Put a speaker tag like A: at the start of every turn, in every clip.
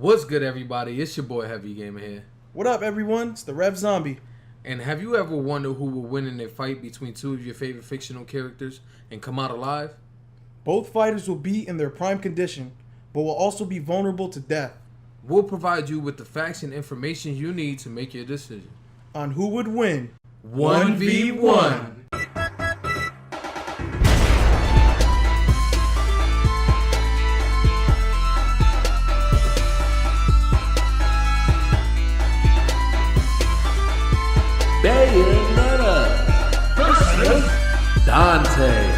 A: What's good, everybody? It's your boy Heavy Gamer here.
B: What up, everyone? It's the Rev Zombie.
A: And have you ever wondered who will win in a fight between two of your favorite fictional characters and come out alive?
B: Both fighters will be in their prime condition, but will also be vulnerable to death.
A: We'll provide you with the facts and information you need to make your decision.
B: On who would win
A: 1v1. Bayonetta versus Dante.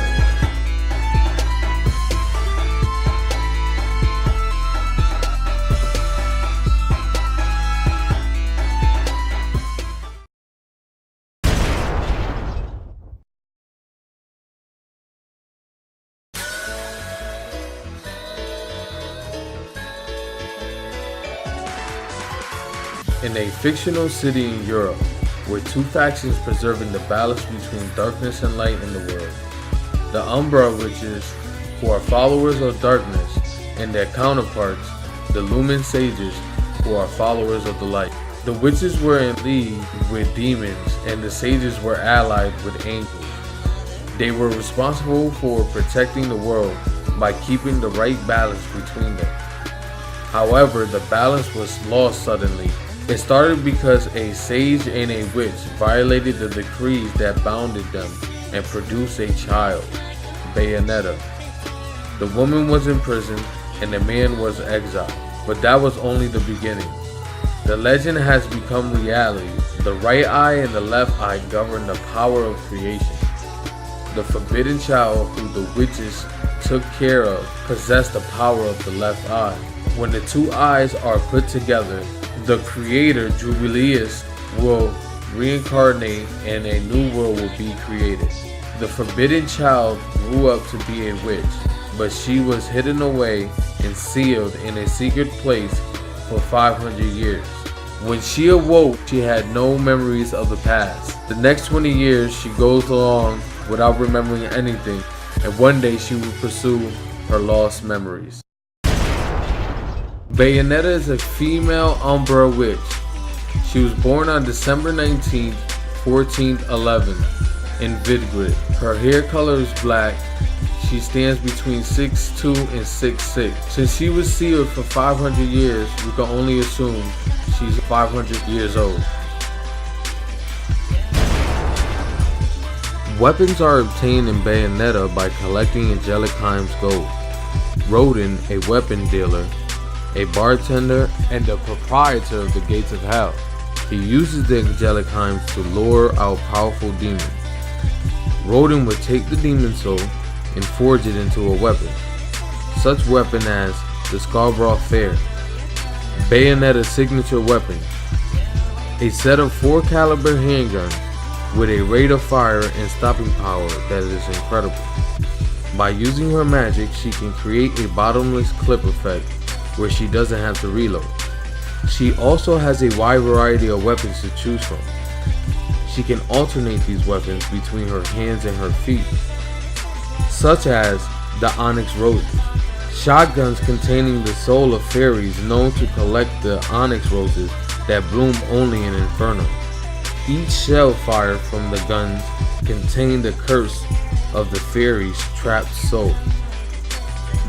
A: In a fictional city in Europe, where two factions preserving the balance between darkness and light in the world. The Umbra Witches, who are followers of darkness, and their counterparts, the Lumen Sages, who are followers of the light. The witches were in league with demons, and the sages were allied with angels. They were responsible for protecting the world by keeping the right balance between them. However, the balance was lost suddenly. It started because a sage and a witch violated the decrees that bounded them and produced a child, Bayonetta. The woman was imprisoned and the man was exiled, but that was only the beginning. The legend has become reality. The right eye and the left eye govern the power of creation. The forbidden child who the witches took care of possessed the power of the left eye. When the two eyes are put together, the creator, Jubileus, will reincarnate and a new world will be created. The forbidden child grew up to be a witch, but she was hidden away and sealed in a secret place for 500 years. When she awoke, she had no memories of the past. The next 20 years, she goes along without remembering anything, and one day she will pursue her lost memories. Bayonetta is a female Umbra witch. She was born on December 19th, 1411 in Vidgrid. Her hair color is black. She stands between 6'2" and 6'6". Since she was sealed for 500 years, we can only assume she's 500 years old. Weapons are obtained in Bayonetta by collecting Angelic Heim's gold. Rodin, a weapon dealer, a bartender, and the proprietor of the Gates of Hell. He uses the Angelic Heims to lure out powerful demons. Rodin would take the demon soul and forge it into a weapon, such weapon as the Scarborough Fair. Bayonetta's signature weapon, a set of 4 caliber handguns with a rate of fire and stopping power that is incredible. By using her magic, she can create a bottomless clip effect where she doesn't have to reload. She also has a wide variety of weapons to choose from. She can alternate these weapons between her hands and her feet, such as the Onyx Roses, shotguns containing the soul of fairies known to collect the onyx roses that bloom only in Inferno. Each shell fired from the guns contained the curse of the fairy's trapped soul.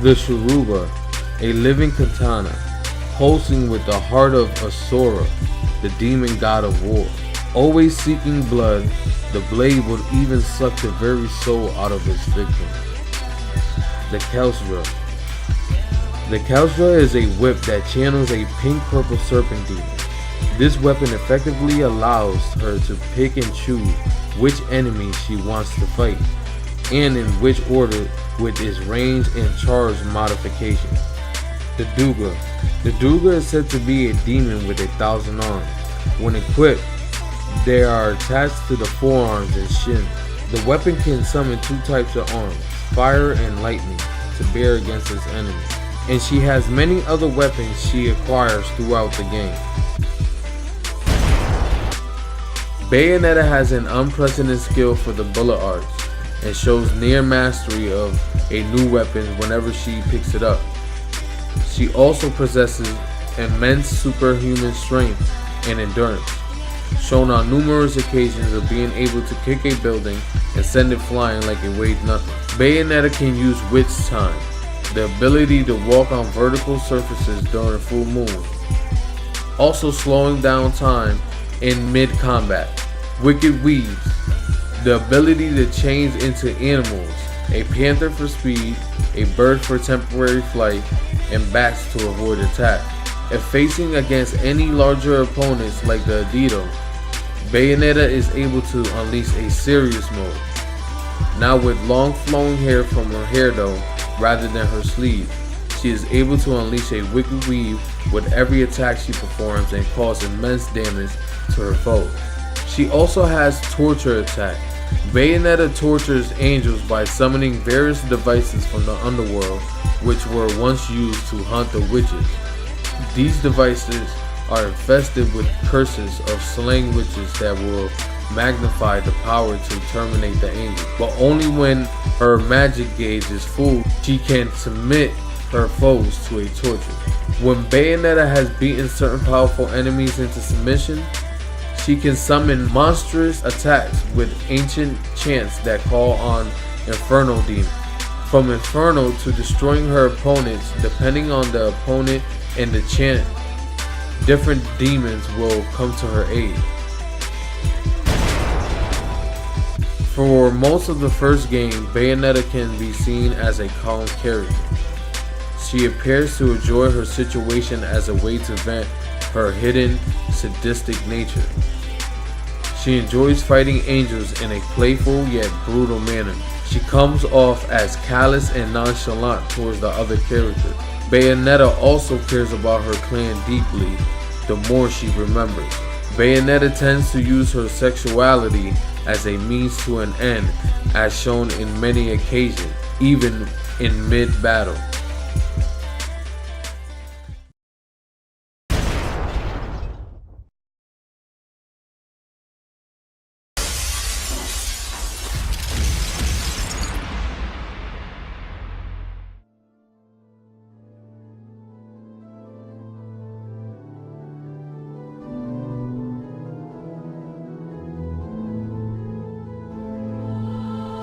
A: The Shuruba, a living katana, pulsing with the heart of Asura, the demon god of war. Always seeking blood, the blade would even suck the very soul out of its victim. The Kelsdra. The Kelsdra is a whip that channels a pink-purple serpent demon. This weapon effectively allows her to pick and choose which enemy she wants to fight, and in which order with its range and charge modification. The Duga. The Duga is said to be a demon with 1,000 arms. When equipped, they are attached to the forearms and shin. The weapon can summon 2 types of arms, fire and lightning, to bear against its enemy. And she has many other weapons she acquires throughout the game. Bayonetta has an unprecedented skill for the bullet arts and shows near mastery of a new weapon whenever she picks it up. She also possesses immense superhuman strength and endurance, shown on numerous occasions of being able to kick a building and send it flying like it weighed nothing. Bayonetta can use Witch Time, the ability to walk on vertical surfaces during full moon, also slowing down time in mid-combat. Wicked Weaves, the ability to change into animals, a panther for speed, a bird for temporary flight, and bats to avoid attack. If facing against any larger opponents like the Adito, Bayonetta is able to unleash a serious mode. Now with long flowing hair from her hair though, rather than her sleeve, she is able to unleash a Wicked Weave with every attack she performs and cause immense damage to her foes. She also has Torture Attack. Bayonetta tortures angels by summoning various devices from the underworld which were once used to hunt the witches. These devices are infested with curses of slaying witches that will magnify the power to terminate the angel, but only when her magic gauge is full she can submit her foes to a torture. When Bayonetta has beaten certain powerful enemies into submission, she can summon monstrous attacks with ancient chants that call on Inferno demons. From Inferno to destroying her opponents, depending on the opponent and the chant, different demons will come to her aid. For most of the first game, Bayonetta can be seen as a calm character. She appears to enjoy her situation as a way to vent her hidden, sadistic nature. She enjoys fighting angels in a playful yet brutal manner. She comes off as callous and nonchalant towards the other characters. Bayonetta also cares about her clan deeply the more she remembers. Bayonetta tends to use her sexuality as a means to an end, as shown in many occasions, even in mid-battle.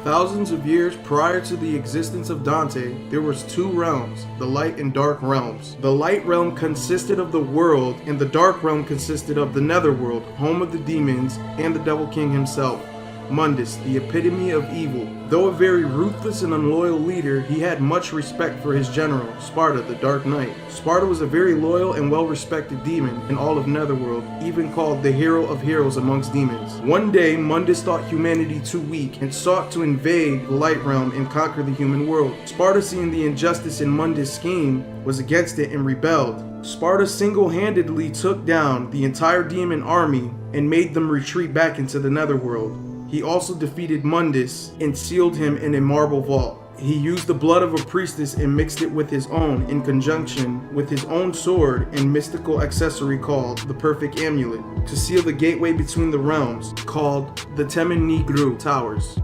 B: Thousands of years prior to the existence of Dante, there was two realms, the light and dark realms. The light realm consisted of the world, and the dark realm consisted of the netherworld, home of the demons, and the Devil King himself, Mundus, the epitome of evil. Though a very ruthless and unloyal leader, he had much respect for his general, Sparta, the Dark Knight. Sparta was a very loyal and well-respected demon in all of Netherworld, even called the hero of heroes amongst demons. One day, Mundus thought humanity too weak and sought to invade the light realm and conquer the human world. Sparta, seeing the injustice in Mundus' scheme, was against it and rebelled. Sparta single-handedly took down the entire demon army and made them retreat back into the netherworld. He also defeated Mundus and sealed him in a marble vault. He used the blood of a priestess and mixed it with his own in conjunction with his own sword and mystical accessory called the Perfect Amulet to seal the gateway between the realms called the Temen Negru Towers.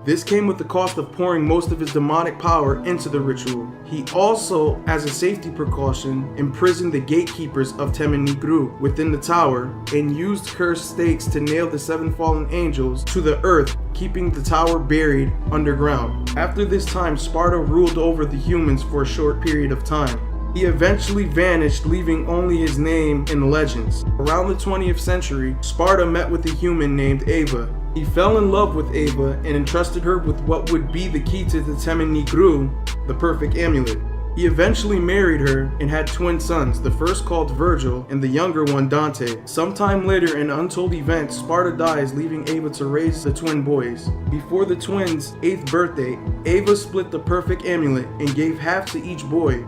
B: This came with the cost of pouring most of his demonic power into the ritual. He also, as a safety precaution, imprisoned the gatekeepers of Temen Negru within the tower and used cursed stakes to nail the 7 fallen angels to the earth, keeping the tower buried underground. After this time, Sparta ruled over the humans for a short period of time. He eventually vanished, leaving only his name in legends. Around the 20th century, Sparta met with a human named Ava. He fell in love with Ava and entrusted her with what would be the key to the Temen Negru, the Perfect Amulet. He eventually married her and had twin sons, the first called Virgil and the younger one Dante. Sometime later, in untold events, Sparta dies, leaving Ava to raise the twin boys. Before the twins' 8th birthday, Ava split the Perfect Amulet and gave half to each boy.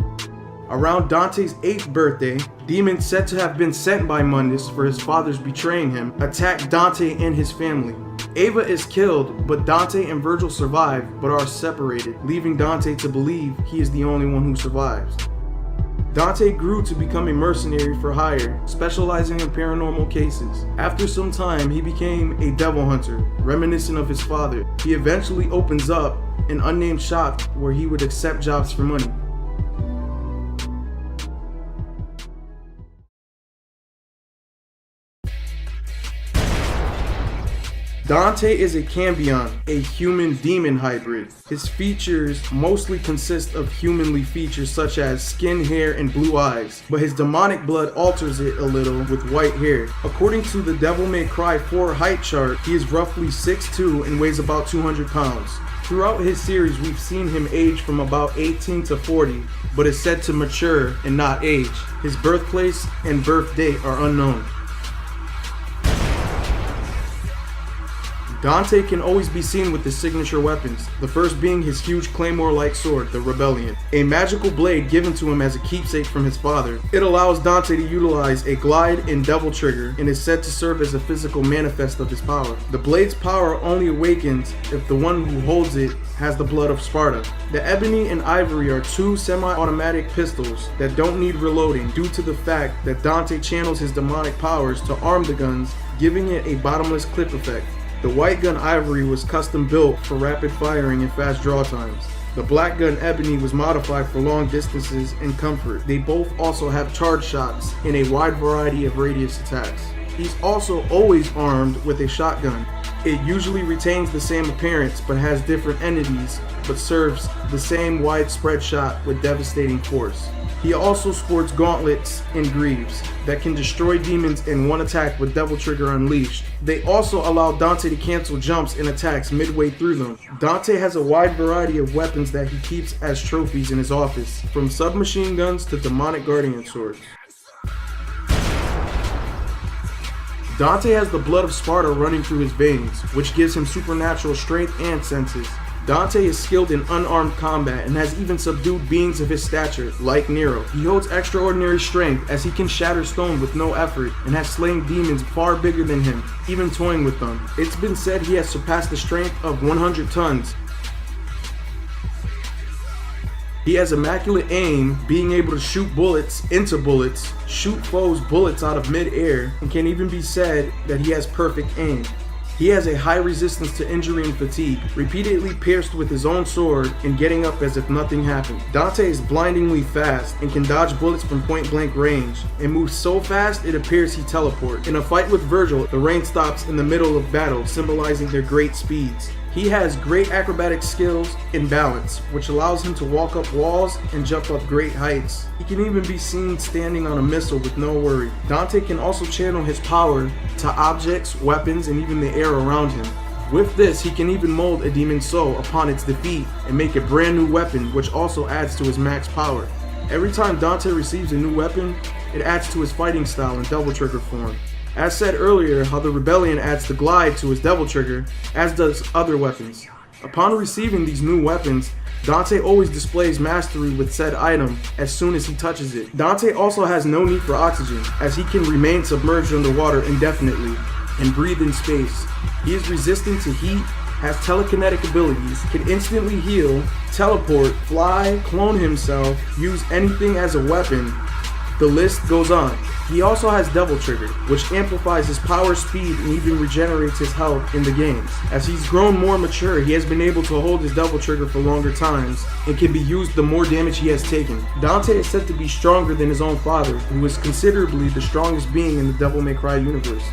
B: Around Dante's 8th birthday, demons said to have been sent by Mundus for his father's betraying him attacked Dante and his family. Ava is killed, but Dante and Virgil survive but are separated, leaving Dante to believe he is the only one who survives. Dante grew to become a mercenary for hire, specializing in paranormal cases. After some time, he became a devil hunter, reminiscent of his father. He eventually opens up an unnamed shop where he would accept jobs for money. Dante is a Cambion, a human-demon hybrid. His features mostly consist of humanly features such as skin, hair, and blue eyes, but his demonic blood alters it a little with white hair. According to the Devil May Cry 4 height chart, he is roughly 6'2" and weighs about 200 pounds. Throughout his series, we've seen him age from about 18 to 40, but is said to mature and not age. His birthplace and birth date are unknown. Dante can always be seen with his signature weapons, the first being his huge claymore-like sword, the Rebellion, a magical blade given to him as a keepsake from his father. It allows Dante to utilize a glide and double trigger and is said to serve as a physical manifest of his power. The blade's power only awakens if the one who holds it has the blood of Sparta. The Ebony and Ivory are two semi-automatic pistols that don't need reloading due to the fact that Dante channels his demonic powers to arm the guns, giving it a bottomless clip effect. The white gun Ivory was custom built for rapid firing and fast draw times. The black gun Ebony was modified for long distances and comfort. They both also have charge shots in a wide variety of radius attacks. He's also always armed with a shotgun. It usually retains the same appearance but has different entities, but serves the same widespread shot with devastating force. He also sports gauntlets and greaves that can destroy demons in one attack with Devil Trigger unleashed. They also allow Dante to cancel jumps and attacks midway through them. Dante has a wide variety of weapons that he keeps as trophies in his office, from submachine guns to demonic guardian swords. Dante has the blood of Sparta running through his veins, which gives him supernatural strength and senses. Dante is skilled in unarmed combat and has even subdued beings of his stature, like Nero. He holds extraordinary strength as he can shatter stone with no effort and has slain demons far bigger than him, even toying with them. It's been said he has surpassed the strength of 100 tons. He has immaculate aim, being able to shoot bullets into bullets, shoot foes bullets out of mid-air, and can even be said that he has perfect aim. He has a high resistance to injury and fatigue, repeatedly pierced with his own sword and getting up as if nothing happened. Dante is blindingly fast and can dodge bullets from point-blank range, and moves so fast it appears he teleports. In a fight with Virgil, the rain stops in the middle of battle, symbolizing their great speeds. He has great acrobatic skills and balance, which allows him to walk up walls and jump up great heights. He can even be seen standing on a missile with no worry. Dante can also channel his power to objects, weapons, and even the air around him. With this, he can even mold a demon's soul upon its defeat and make a brand new weapon, which also adds to his max power. Every time Dante receives a new weapon, it adds to his fighting style in Devil Trigger form. As said earlier, how the Rebellion adds the glide to his Devil Trigger, as does other weapons. Upon receiving these new weapons, Dante always displays mastery with said item as soon as he touches it. Dante also has no need for oxygen, as he can remain submerged underwater indefinitely and breathe in space. He is resistant to heat, has telekinetic abilities, can instantly heal, teleport, fly, clone himself, use anything as a weapon. The list goes on. He also has Devil Trigger, which amplifies his power, speed, and even regenerates his health in the games. As he's grown more mature, he has been able to hold his Devil Trigger for longer times and can be used the more damage he has taken. Dante is said to be stronger than his own father, who is considerably the strongest being in the Devil May Cry universe.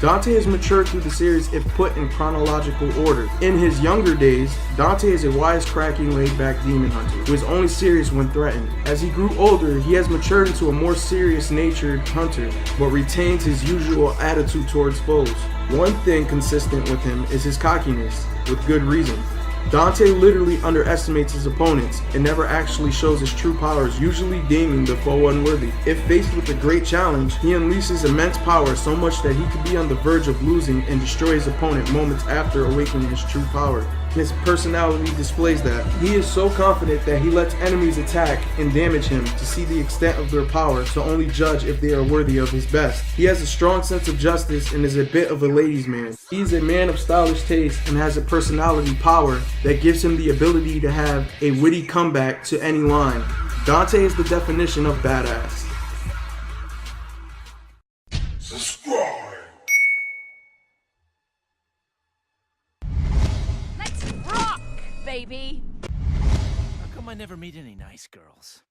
B: Dante has matured through the series if put in chronological order. In his younger days, Dante is a wisecracking, laid-back demon hunter who is only serious when threatened. As he grew older, he has matured into a more serious-natured hunter, but retains his usual attitude towards foes. One thing consistent with him is his cockiness, with good reason. Dante literally underestimates his opponents and never actually shows his true powers, usually deeming the foe unworthy. If faced with a great challenge, he unleashes immense power so much that he could be on the verge of losing and destroy his opponent moments after awakening his true power. His personality displays that. He is so confident that he lets enemies attack and damage him to see the extent of their power to only judge if they are worthy of his best. He has a strong sense of justice and is a bit of a ladies' man. He is a man of stylish taste and has a personality power that gives him the ability to have a witty comeback to any line. Dante is the definition of badass.
C: Baby. How come I never meet any nice girls?